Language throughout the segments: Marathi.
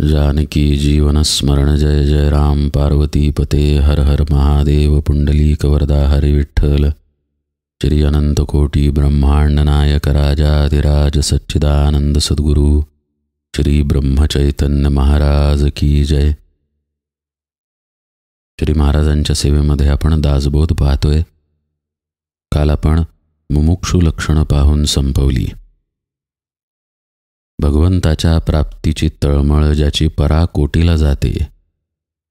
जानकी जीवन स्मरण जय जय राम पार्वती पते हर हर महादेव पुंडलीक वरदा हरि विठ्ठल श्री अनंत कोटी ब्रह्मांड नायक राजाधिराज सच्चिदानंद सद्गुरु श्री ब्रह्मचैतन्य महाराज की जय। श्री महाराजांच्या सेवेमध्ये आपण दासबोध पाहतोय। काल आपण मुमुक्षु लक्षण पाहून संपवली। भगवंताच्या प्राप्तीची तळमळ ज्याची पराकोटीला जाते,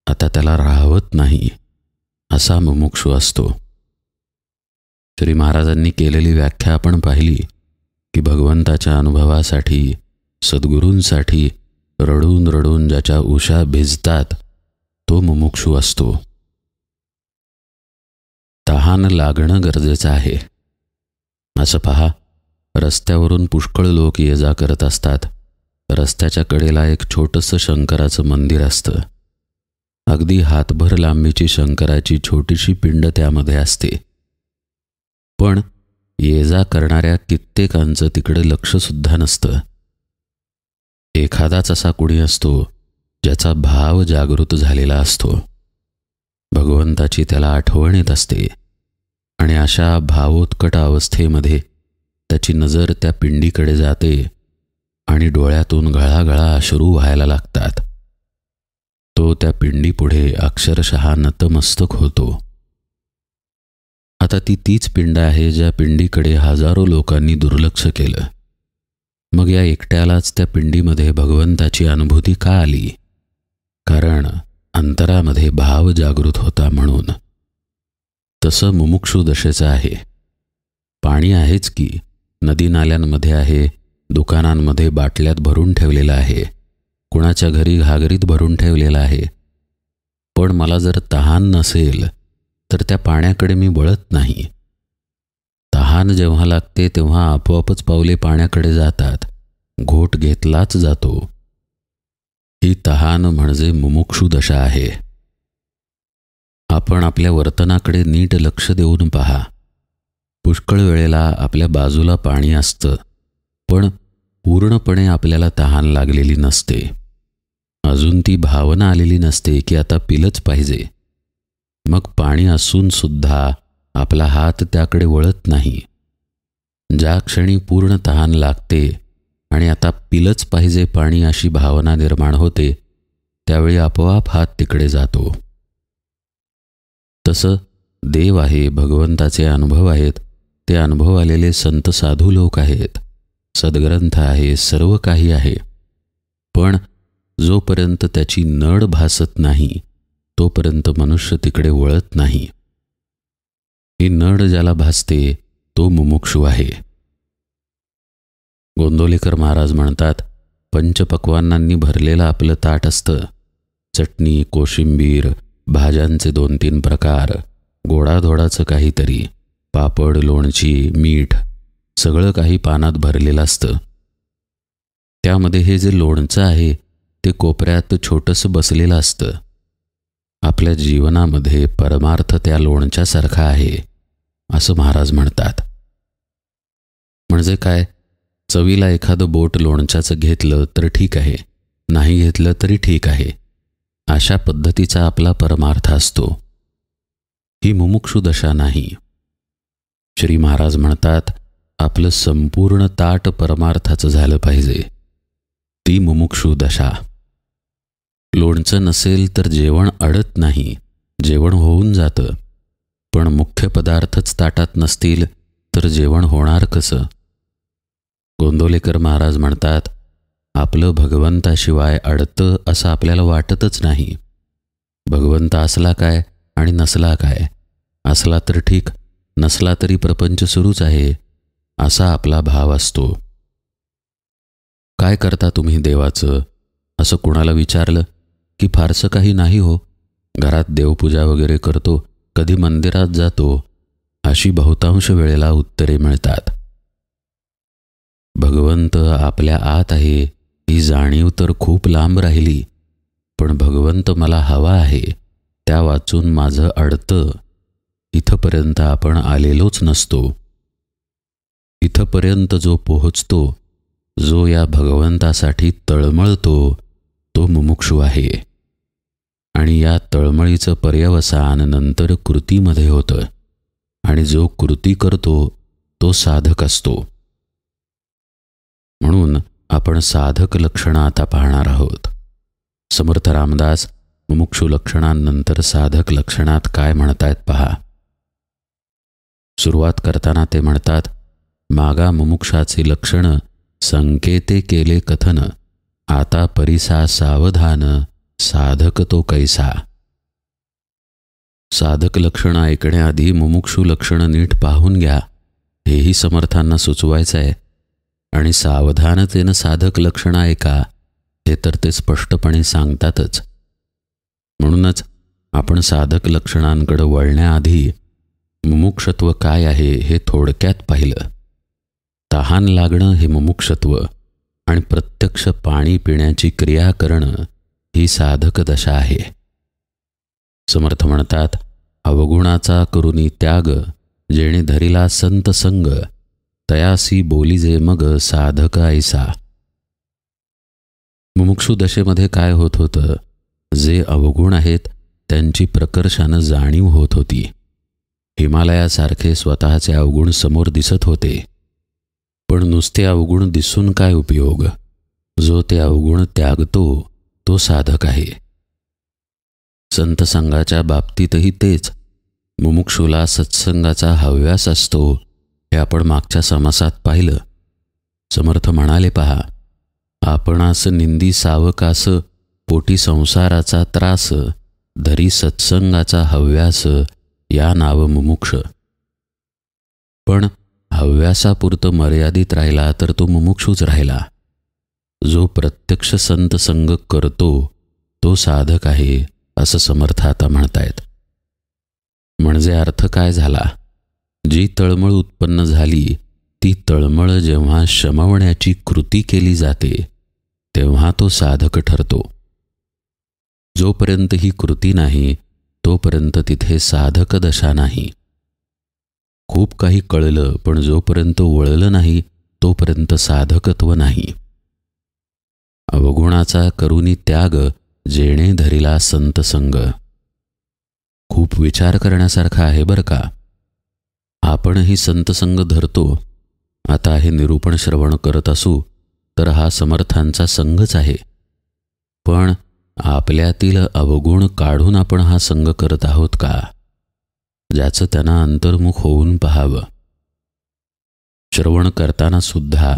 आता त्याला राहवत नाही असा मुमुक्षु असतो। श्री महाराजांनी केलेली व्याख्या आपण पाहिली की भगवंताच्या अनुभवासाठी सद्गुरूंसाठी रडून रडून ज्याच्या उशा भिजतात तो मुमुक्षु असतो। तहान लागणं गरजेचं आहे। असं पहा, रस्त्यावरून पुष्कळ लोक ये जा करत असतात। रस्त्याच्या कडेला एक छोटंसं शंकराचं मंदिर असतं। अगदी हातभर लांबीची शंकराची छोटीशी पिंड त्यामध्ये असते। पण ये जा करणाऱ्या कित्येकांचं तिकडे लक्षसुद्धा नसतं। एखादाच असा कुणी असतो ज्याचा भाव जागृत झालेला असतो। भगवंताची त्याला आठवण येत असते आणि अशा भावोत्कट अवस्थेमध्ये त्याची नजर त्या पिंडीकडे जाते आणि डोळ्यातून घळाघळा अश्रू व्हायला लागतात। तो त्या पिंडीपुढे अक्षरशः नतमस्तक होतो। आता तीच पिंड आहे ज्या पिंडीकडे हजारो लोकांनी दुर्लक्ष केलं। मग या एकट्यालाच त्या पिंडीमध्ये भगवंताची अनुभूती का आली? कारण अंतरामध्ये भाव जागृत होता म्हणून। तसं मुमुक्षु दशेचं आहे। पाणी आहेच की, नदी नाल्यांमध्ये आहे, दुकानांमध्ये बाटल्यात भरून ठेवलेलं आहे, कुणाच्या घरी घागरीत भरून ठेवलेलं आहे। पण मला जर तहान नसेल तर त्या पाण्याकडे मी वळत नाही। तहान जेव्हा लागते तेव्हा आपोआपच पावले पाण्याकडे जातात, घोट घेतलाच जातो। ही तहान म्हणजे मुमुक्षु दशा आहे। आपण आपल्या वर्तनाकडे नीट लक्ष देऊन पहा। पुष्कळ वेळेला आपल्या बाजूला पाणी असतं, पण पूर्णपणे आपल्याला तहान लागलेली नसते। अजून ती भावना आलेली नसते की आता पिलंच पाहिजे। मग पाणी असून सुद्धा आपला हात त्याकडे वळत नाही। ज्या क्षणी पूर्ण तहान लागते आणि आता पिलंच पाहिजे पाणी अशी भावना निर्माण होते, त्यावेळी आपोआप हात तिकडे जातो। तसं देव आहे, भगवंताचे अनुभव आहेत, ते अनुभव आलेले संत साधू लोक आहेत, सद्ग्रंथ आहे, सर्व काही आहे। पण जोपर्यंत त्याची नड भासत नाही तोपर्यंत मनुष्य तिकडे वळत नाही। ही नड ज्याला भासते तो मुमुक्षु आहे। गोंदवलेकर महाराज म्हणतात, पंचपक्वान्नांनी भरलेलं आपलं ताट असतं। चटणी, कोशिंबीर, भाज्यांचे 2-3 प्रकार, गोडाधोडाचं काहीतरी, पापड, लोणची, मीठ, सगळं काही पानात भरलेलं असतं। त्यामध्ये हे जे लोणचं आहे ते कोपऱ्यात छोटंसं बसलेलं असतं। आपल्या जीवनामध्ये परमार्थ त्या लोणच्यासारखा आहे असं महाराज म्हणतात। म्हणजे काय? चवीला एखादं बोट लोणच्याचं घेतलं तर ठीक आहे, नाही घेतलं तरी ठीक आहे, अशा पद्धतीचा आपला परमार्थ असतो। ही मुमुक्षु दशा नाही। श्री महाराज म्हणतात, आपलं संपूर्ण ताट परमार्थाचं झालं पाहिजे, ती मुमुक्षु दशा। लोणचं नसेल तर जेवण अडत नाही, जेवण होऊन जातं। पण मुख्य पदार्थच ताटात नसतील तर जेवण होणार कसं? गोंदवलेकर महाराज म्हणतात, आपलं भगवंताशिवाय अडतं असं आपल्याला वाटतच नाही। भगवंत असला काय आणि नसला काय? असला तर ठीक, नसला तरी प्रपंच सुरूच आहे असा आपला भाव असतो। काय करता तुम्ही देवाचं असं कुणाला विचारलं की फारसं काही नाही हो, घरात देवपूजा वगैरे करतो, कधी मंदिरात जातो, अशी बहुतांश वेळेला उत्तरे मिळतात। भगवंत आपल्या आत आहे ही जाणीव तर खूप लांब राहिली, पण भगवंत मला हवा आहे त्या वाचून माझं अडतं, इथपर्यंत आपण आलेलोच नसतो। इथपर्यंत जो पोहोचतो, जो या भगवंतासाठी तळमळतो, तो मुमुक्षू आहे. आणि या तळमळीचं पर्यवसान नंतर कृतीमध्ये होतं आणि जो कृती करतो तो साधक असतो. म्हणून आपण साधक लक्षणं आता पाहणार आहोत. समर्थ रामदास मुमुक्षू लक्षणांनंतर साधक लक्षणात काय म्हणतायत पहा. सुरुवात करताना ते म्हणतात, मागा मुमुक्षाचे लक्षण संकेते केले कथन, आता परिसा सावधान साधक तो कैसा. साधक लक्षण ऐकण्याआधी मुमुक्षू लक्षण नीट पाहून घ्या, हेही समर्थांना सुचवायचं आहे. आणि सावधानतेनं साधक लक्षण ऐका, हे तर ते स्पष्टपणे सांगतातच. म्हणूनच आपण साधक लक्षणांकडे वळण्याआधी मुमुक्षत्व काय आहे हे थोडक्यात पाहिलं. तहान लागणं हे मुमुक्षत्व आणि प्रत्यक्ष पाणी पिण्याची क्रिया करणं ही साधक दशा आहे. समर्थ म्हणतात, अवगुणाचा करुनी त्याग, जेणे धरिला संत संग, तयासी बोलीजे मग साधक ऐसा. मुमुक्षु दशेमध्ये काय होत होतं, जे अवगुण आहेत त्यांची प्रकर्षानं जाणीव होत होती. हिमालयासारखे स्वतःचे अवगुण समोर दिसत होते. पण नुसते अवगुण दिसून काय उपयोग, जो ते अवगुण त्यागतो तो साधक आहे. संत संघाच्या बाबतीतही तेच. मुमुक्षुला सत्संगाचा हव्यास असतो, हे आपण मागच्या समासात पाहिलं. समर्थ म्हणाले पहा, आपणास निंदी सावकास, पोटी संसाराचा त्रास, धरी सत्संगाचा हव्यास, या नाव मुमुक्ष. पण हव्यासापुरतं मर्यादित राहिला तर तो मुमुक्षूच राहिला. जो प्रत्यक्ष संत संग करतो तो साधक आहे, असं समर्थ आता म्हणतायत. म्हणजे अर्थ काय झाला, जी तळमळ उत्पन्न झाली ती तळमळ जेव्हा शमवण्याची कृती केली जाते तेव्हा तो साधक ठरतो. जोपर्यंत ही कृती नाही तोपर्यंत तिथे साधक दशा नाही. खूप काही कळलं पण जोपर्यंत वळलं नाही तोपर्यंत साधकत्व नाही. अवगुणाचा करुनी त्याग, जेणे धरिला संत संग. खूप विचार करण्यासारखा आहे बरं का. आपणही संतसंग धरतो. आता हे निरूपण श्रवण करत असू तर हा समर्थांचा संघच आहे. पण आपल्यातील अवगुण काढून आपण हा संग करत आहोत का, ज्याचं त्यांना अंतर्मुख होऊन पाहावं. श्रवण करताना सुद्धा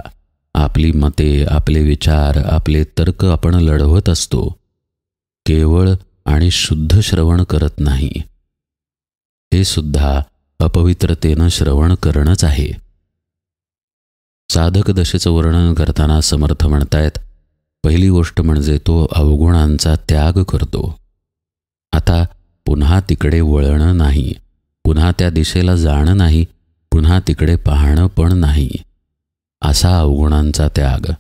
आपली मते, आपले विचार, आपले तर्क आपण लढवत असतो. केवळ आणि शुद्ध श्रवण करत नाही. हे सुद्धा अपवित्रतेनं श्रवण करणंच आहे. साधक दशेचं वर्णन करताना समर्थ म्हणतायत, पहिली गोष्ट म्हणजे तो अवगुणांचा त्याग करतो. आता पुन्हा तिकडे वळणं नाही, पुन्हा त्या दिशेला जाणं नाही, पुन्हा तिकडे पाहणं पण नाही, असा अवगुणांचा त्याग.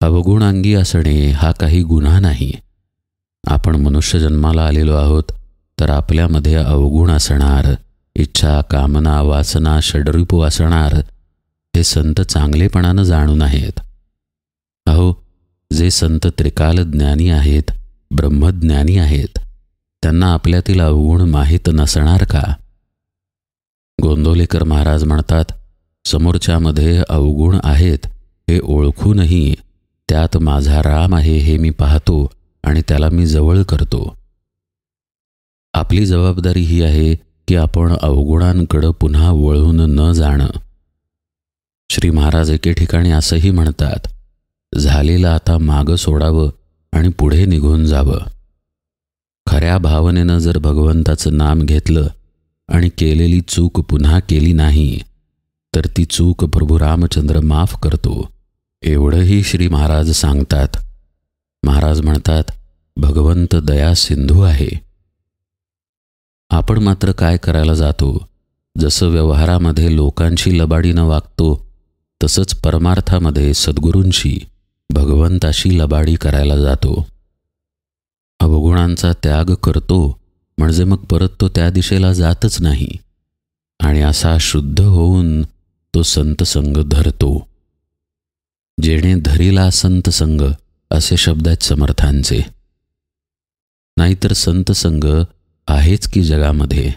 अवगुणांगी असणे हा काही गुन्हा नाही. आपण मनुष्य जन्माला आलेलो आहोत तर आपल्यामध्ये अवगुण असणार, इच्छा, कामना, वासना, षड्रिपू असणार, हे संत चांगलेपणानं जाणून आहेत. अहो, जे संत त्रिकाल ज्ञानी आहेत, ब्रह्मज्ञानी आहेत, त्यांना आपल्यातील अवगुण माहीत नसणार का. गोंदवलेकर महाराज म्हणतात, समोरच्यामध्ये अवगुण आहेत हे ओळखूनही त्यात माझा राम आहे हे मी पाहतो आणि त्याला मी जवळ करतो. आपली जबाबदारी ही आहे की आपण अवगुणांकडं पुन्हा वळून न जाणं. श्री महाराज एके ठिकाणी असंही म्हणतात, झालेलं आता मागं सोडावं आणि पुढे निघून जावं. खऱ्या भावनेनं जर भगवंताचं नाम घेतलं आणि केलेली चूक पुन्हा केली नाही तर ती चूक प्रभू रामचंद्र माफ करतो, एवढंही श्री महाराज सांगतात. महाराज म्हणतात, भगवंत दया सिंधू आहे. आपण मात्र काय करायला जातो, जसं व्यवहारामध्ये लोकांशी लबाडीनं वागतो तसंच परमार्थामध्ये सद्गुरूंशी, भगवंताशी लबाडी करायला जातो. अवगुणांचा त्याग करतो म्हणजे मग परत तो त्या दिशेला जातच नाही आणि असा शुद्ध होऊन तो संत संग धरतो. जेणे धरिला संत संग असे शब्द आहेत समर्थांचे. नाहीतर संत संग आहेच की जगामध्ये.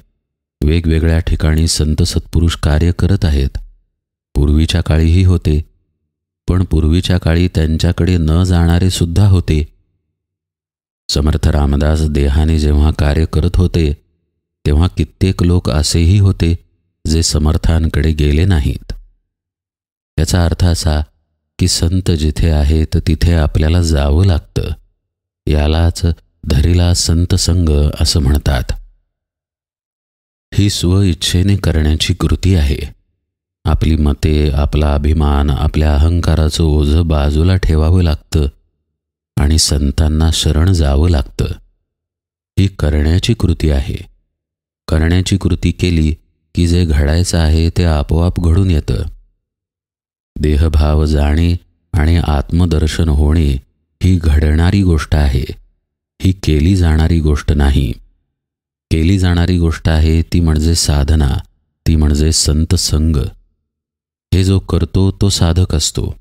वेगवेगळ्या ठिकाणी संत सत्पुरुष कार्य करत आहेत. पूर्वीच्या काळीही होते, पण पूर्वीच्या काळी त्यांच्याकडे न जाणारे सुद्धा होते. समर्थ रामदास देहाने जेव्हा कार्य करत होते तेव्हा कित्येक लोक असेही होते जे समर्थांकडे गेले नाहीत. याचा अर्थ असा की संत जिथे आहेत तिथे आपल्याला जावं लागतं. यालाच धरीला संत संग असं म्हणतात. ही स्वइच्छेने करण्याची कृती आहे. आपली मते, आपला अभिमान, आपल्या अहंकाराचं ओझं बाजूला ठेवावं लागतं आणि संतांना शरण जावं लागतं. ही करण्याची कृती आहे. करण्याची कृती केली की जे घडायचं आहे ते आपोआप घडून येतं. देहभाव जाणे आणि आत्मदर्शन होणे ही घडणारी गोष्ट आहे. ही केली जाणारी गोष्ट नाही. केली जाणारी गोष्ट आहे ती म्हणजे साधना, ती म्हणजे संत संग. हे जो करतो तो साधक असतो.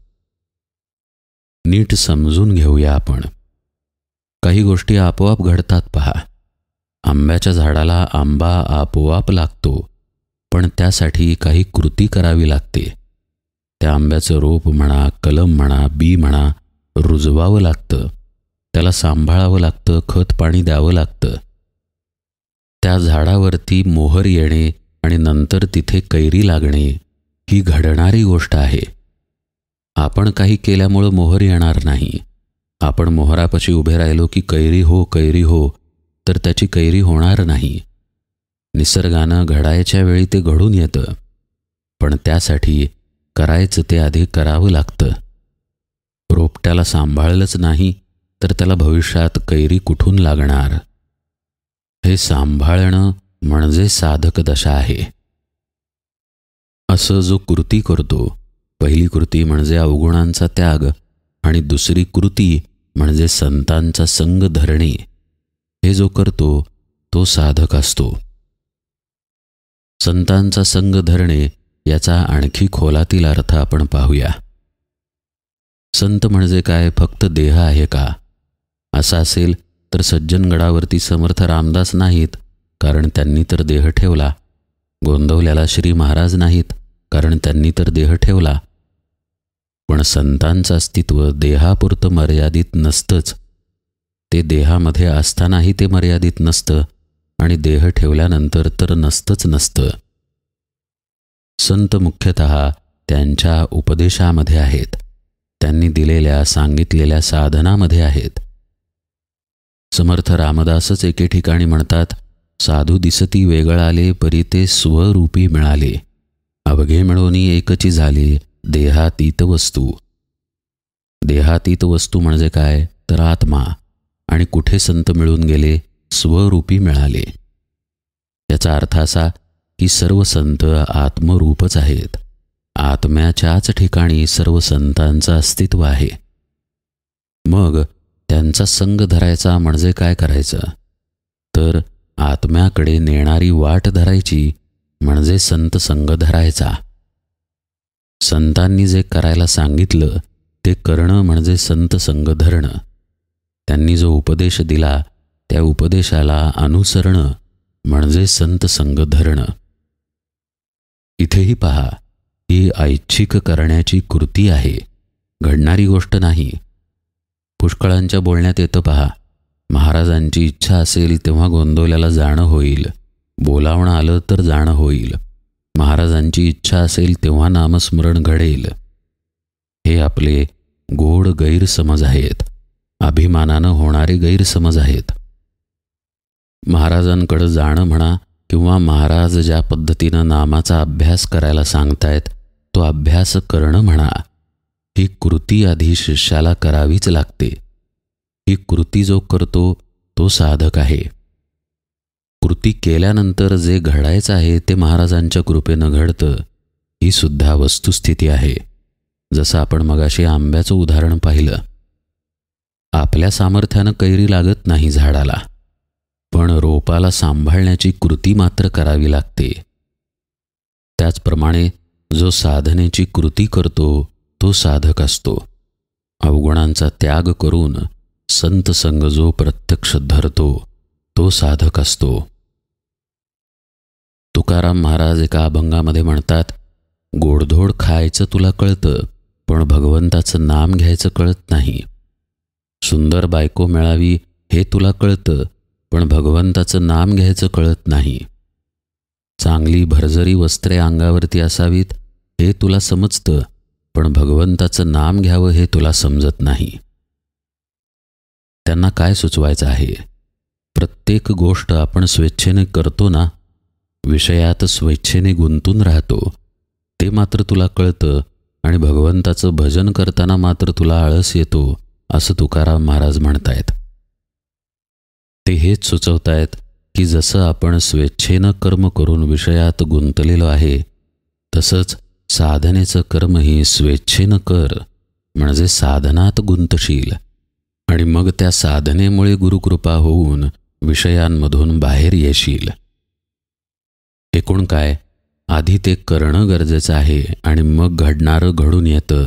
नीट समजून घेऊया आपण. काही गोष्टी आपोआप घडतात पहा. आंब्याच्या झाडाला आंबा आपोआप लागतो, पण त्यासाठी काही कृती करावी लागते. त्या आंब्याचं रोप म्हणा, कलम म्हणा, बी म्हणा, रुजवावं लागतं. त्याला सांभाळावं लागतं, खत पाणी द्यावं लागतं. त्या झाडावरती मोहर येणे आणि नंतर तिथे कैरी लागणे ही घडणारी गोष्ट आहे. आपण काही केल्यामुळं मोहर येणार नाही. आपण मोहरापाशी उभे राहिलो की कैरी हो, कैरी हो, तर त्याची कैरी होणार नाही. निसर्गानं घडायच्या वेळी ते घडून येतं, पण त्यासाठी करायचं ते आधी करावं लागतं. रोपट्याला सांभाळलंच नाही तर त्याला भविष्यात कैरी कुठून लागणार? हे सांभाळणं म्हणजे साधक दशा आहे. असं जो कृती करतो, पहिली कृती म्हणजे अवगुणांचा त्याग आणि दुसरी कृती म्हणजे संतांचा संग धरणे, हे जो करतो तो साधक असतो. संतांचा संग धरणे याचा आणखी खोलातील अर्थ आपण पाहूया. संत म्हणजे काय, फक्त देह आहे का? असं असेल तर सज्जनगडावरती समर्थ रामदास नाहीत, कारण त्यांनी तर देह ठेवला. गोंदवल्याला श्री महाराज नाहीत, कारण त्यांनी तर देह ठेवला. पण संतांचं अस्तित्व देहापुरतं मर्यादित नसतंच. ते देहामध्ये असतानाही ते मर्यादित नसतं आणि देह ठेवल्यानंतर तर नसतं. संत मुख्यतः त्यांच्या उपदेशामध्ये आहेत. त्यांनी दिलेल्या सांगितलेल्या साधनामध्ये आहेत. समर्थ रामदासच एके ठिकाणी म्हणतात, साधू दिसती वेगळाले परी ते स्वरूपी मिळाले. अवघे मिळोनी एकची झाले देहातीत वस्तू. देहातीत वस्तू म्हणजे काय, तर आत्मा. आणि कुठे संत मिळून गेले? स्वरूपी मिळाले. याचा अर्थ असा की सर्व संत आत्मरूपच आहेत. आत्म्याच्याच ठिकाणी सर्व संतांचं अस्तित्व आहे. मग त्यांचा संग धरायचा म्हणजे काय करायचं? तर आत्म्याकडे नेणारी वाट धरायची म्हणजे संत संग धरायचा. संतांनी जे करायला सांगितलं ते करणं म्हणजे संत संग धरणं. त्यांनी जो उपदेश दिला त्या उपदेशाला अनुसरणं म्हणजे संत संग धरणं. इथेही पहा, ही ऐच्छिक करण्याची कृती आहे, घडणारी गोष्ट नाही. पुष्कळांच्या बोलण्यात येतं पहा, महाराजांची इच्छा असेल तेव्हा गोंदवल्याला जाणं होईल, बोलावणं आलं तर जाणं होईल, महाराजांची इच्छा असेल तेव्हा नामस्मरण घडेल. हे आपले गोड गैरसमज आहेत, अभिमानानं होणारे गैरसमज आहेत. महाराजांकडं जाणं म्हणा किंवा महाराज ज्या पद्धतीनं नामाचा अभ्यास करायला सांगतायत तो अभ्यास करणं म्हणा, ही कृती आधी शिष्याला करावीच लागते. ही कृती जो करतो तो साधक आहे. कृती केल्यानंतर जे घडायचं आहे ते महाराजांच्या कृपेनं घडतं, ही सुद्धा वस्तुस्थिती आहे. जसं आपण मगाशी आंब्याचं उदाहरण पाहिलं. आपल्या सामर्थ्यानं कैरी लागत नाही झाडाला, पण रोपाला सांभाळण्याची कृती मात्र करावी लागते. त्याचप्रमाणे जो साधनेची कृती करतो तो साधक असतो. अवगुणांचा त्याग करून संत संग जो प्रत्यक्ष धरतो तो साधक असतो. तुकाराम महाराज एका अभंगामध्ये म्हणतात, गोडधोड खायचं तुला कळतं, पण भगवंताचं नाम घ्यायचं कळत नाही. सुंदर बायको मिळावी हे तुला कळतं, पण भगवंताचं नाम घ्यायचं कळत नाही. चांगली भरजरी वस्त्रे अंगावरती असावीत हे तुला समजतं, पण भगवंताचं नाम घ्यावं हे तुला समजत नाही. त्यांना काय सुचवायचं आहे? प्रत्येक गोष्ट आपण स्वेच्छेने करतो ना, विषयात स्वेच्छेने गुंतून राहतो, ते मात्र तुला कळतं आणि भगवंताचं भजन करताना मात्र तुला आळस येतो, असं तुकाराम महाराज म्हणतायत. ते हेच सुचवतायत की जसं आपण स्वेच्छेनं कर्म करून विषयात गुंतलेलो आहे, तसंच साधनेचं कर्मही स्वेच्छेनं कर, म्हणजे साधनात गुंतशील आणि मग त्या साधनेमुळे गुरुकृपा होऊन विषयांमधून बाहेर येशील. एकूण काय, आधी ते करणं गरजेचं आहे आणि मग घडणारं घडून येतं,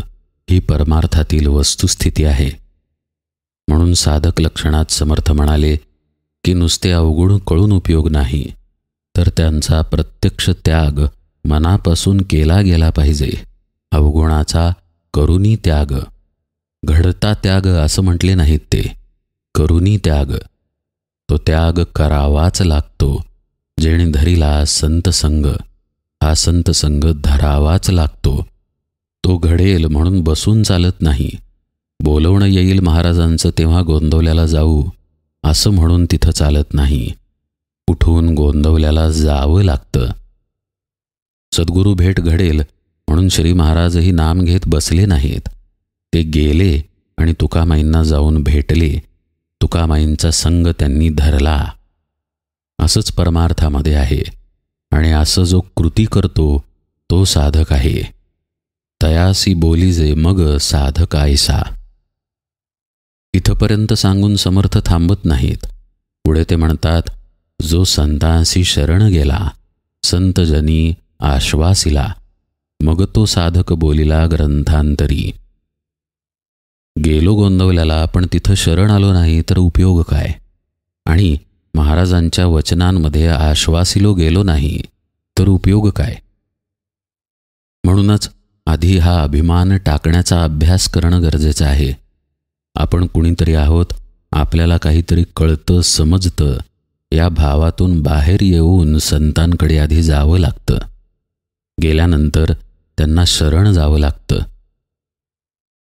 ही परमार्थातील वस्तुस्थिती आहे. म्हणून साधक लक्षणात समर्थ म्हणाले की नुसते अवगुण कळून उपयोग नाही, तर त्यांचा प्रत्यक्ष त्याग मनापासून केला गेला पाहिजे. अवगुणाचा करुणी त्याग, घडता त्याग असं म्हटले नाहीत ते, करुणी त्याग. तो त्याग करावाच लागतो. जेणे धरिला संत संग, हा संत संग धरावाच लागतो. तो घडेल म्हणून बसून चालत नाही. बोलवणं येईल महाराजांचं तेव्हा गोंदवल्याला जाऊ असं म्हणून तिथं चालत नाही. उठून गोंदवल्याला जावं लागतं. सद्गुरू भेट घडेल म्हणून श्री महाराजही नाम घेत बसले नाहीत. ते गेले आणि तुकामाईंना जाऊन भेटले. तुकामाईंचा संग त्यांनी धरला. असंच परमार्थामध्ये आहे आणि असं जो कृती करतो तो साधक आहे. तयासी बोलीजे मग साधक आयसा. इथपर्यंत सांगून समर्थ थांबत नाहीत. पुढे ते म्हणतात, जो संतांशी शरण गेला संतजनी आश्वासिला, मग तो साधक बोलिला ग्रंथांतरी. गेलो गोंदवल्याला पण तिथं शरण आलो नाही तर उपयोग काय? आणि महाराजांच्या वचनांमध्ये आश्वासिलो गेलो नाही तर उपयोग काय? म्हणूनच आधी हा अभिमान टाकण्याचा अभ्यास करणं गरजेचं आहे. आपण कुणीतरी आहोत, आपल्याला काहीतरी कळतं समजतं, या भावातून बाहेर येऊन संतांकडे आधी जावं लागतं. गेल्यानंतर त्यांना शरण जावं लागतं.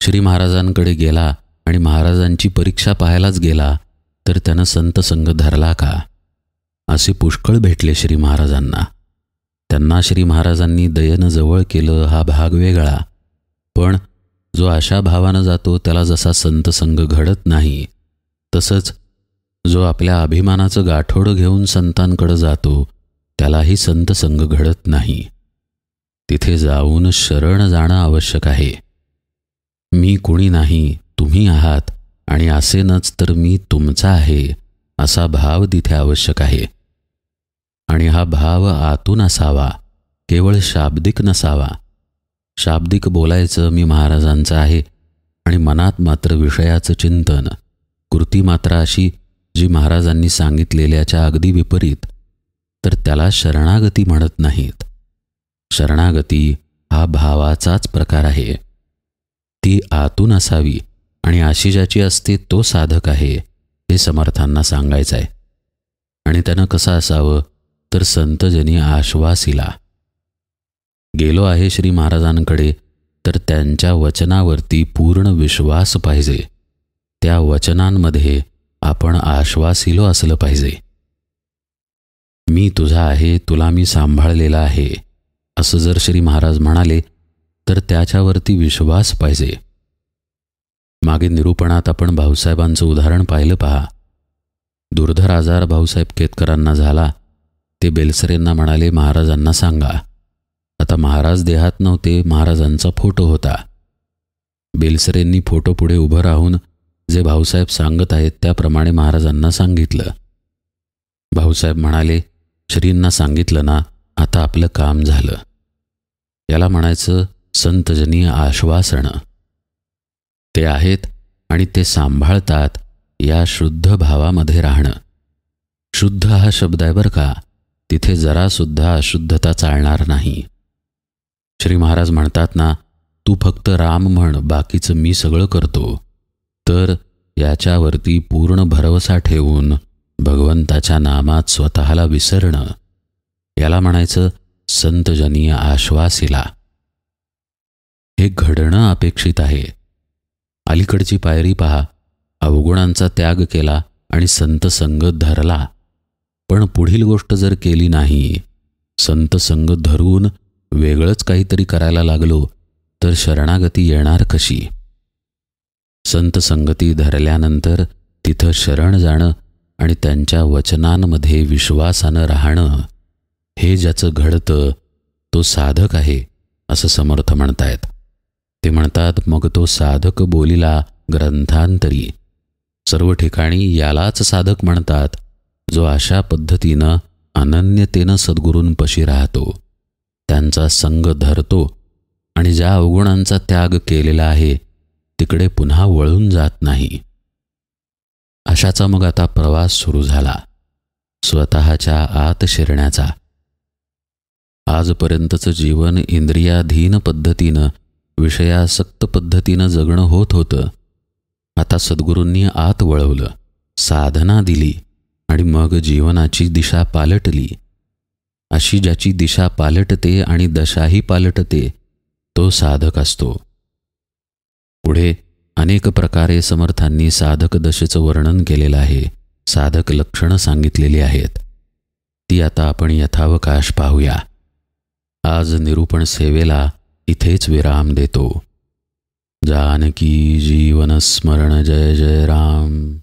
श्री महाराजांकडे गेला आणि महाराजांची परीक्षा पाहायलाच गेला तर त्यानं संत संग धरला का? असे पुष्कळ भेटले श्री महाराजांना. त्यांना श्री महाराजांनी दयेनं जवळ केलं हा भाग वेगळा, पण जो अशा भावानं जातो त्याला जसा संत संग घडत नाही, तसंच जो आपल्या अभिमानाचं गाठोडं घेऊन संतांकडे जातो त्यालाही संत संग घडत नाही. तिथे जाऊन शरण जाणं आवश्यक आहे. मी कुणी नाही, तुम्ही आहात आणि असेनच तर मी तुमचा आहे, असा भाव तिथे आवश्यक आहे. आणि हा भाव आतून असावा, केवळ शाब्दिक नसावा. शाब्दिक बोलायचं मी महाराजांचं आहे आणि मनात मात्र विषयाचं चिंतन, कृती मात्र अशी जी महाराजांनी सांगितलेल्याच्या अगदी विपरीत, तर त्याला शरणागती म्हणत नाहीत. शरणागती हा भावाचाच प्रकार आहे. ती आतून असावी आणि अशी ज्याची असते तो साधक आहे, हे समर्थांना सांगायचं आहे. आणि त्यानं कसं असावं तर संतजनी आश्वासिला. गेलो आहे श्री महाराजांकडे तर त्यांच्या वचनावरती पूर्ण विश्वास पाहिजे. त्या वचनांमध्ये आपण आश्वासिलो असलं पाहिजे. मी तुझा आहे, तुला मी सांभाळलेला आहे, असं जर श्री महाराज म्हणाले तर त्याच्यावरती विश्वास पाहिजे. मागे निरूपणात आपण भाऊसाहेबांचं उदाहरण पाहिलं पहा. दुर्धर आजार भाऊसाहेब केतकरांना झाला. ते बेलसरेंना म्हणाले, महाराजांना सांगा. आता महाराज देहात नव्हते, महाराजांचा फोटो होता. बेलसरेंनी फोटो पुढे उभं राहून जे भाऊसाहेब सांगत आहेत त्याप्रमाणे महाराजांना सांगितलं. भाऊसाहेब म्हणाले, श्रींना सांगितलं ना, आता आपलं काम झालं. याला म्हणायचं संतजनी आश्वासनं. ते आहेत आणि ते सांभाळतात या शुद्ध भावामध्ये राहणं. शुद्ध हा शब्द आहे बरं का, तिथे जरासुद्धा अशुद्धता चालणार नाही. श्री महाराज म्हणतात ना, तू फक्त राम म्हण, बाकीचं मी सगळं करतो. तर याच्यावरती पूर्ण भरवसा ठेवून भगवंताच्या नामात स्वतःला विसरणं, याला म्हणायचं संतजनीय आश्वासिला. हे घडणं अपेक्षित आहे. अलीकडची पायरी पहा, अवगुणांचा त्याग केला आणि संत संगत धरला. पण पुढील गोष्ट जर केली नाही, संत संगत धरून वेगळंच काहीतरी करायला लागलो तर शरणागती येणार कशी? संत संगती धरल्यानंतर तिथं शरण जाणं आणि त्यांच्या वचनांमध्ये विश्वासानं राहणं, हे ज्याचं घडतं तो साधक आहे असं समर्थ म्हणतायत. ते म्हणतात, मग तो साधक बोलिला ग्रंथांतरी. सर्व ठिकाणी यालाच साधक म्हणतात, जो अशा पद्धतीनं अनन्यतेनं सद्गुरूंपाशी राहतो, त्यांचा संग धरतो आणि ज्या अवगुणांचा त्याग केलेला आहे तिकडे पुन्हा वळून जात नाही. अशाचा मग आता प्रवास सुरू झाला, स्वतःच्या आत शिरण्याचा. आजपर्यंतचं जीवन इंद्रियाधीन पद्धतीनं, विषयासक्त पद्धतीनं जगणं होत होतं. आता सद्गुरूंनी आत वळवलं, साधना दिली आणि मग जीवनाची दिशा पालटली. अशी ज्याची दिशा पालटते आणि दशाही पालटते तो साधक असतो. पुढे अनेक प्रकारे समर्थांनी साधक दशेचं वर्णन केलेलं आहे, साधक लक्षणं सांगितलेली आहेत. ती आता आपण यथावकाश पाहूया. आज निरूपण सेवेला इथेच विराम देतो. जानकी जीवन स्मरण जय जय राम.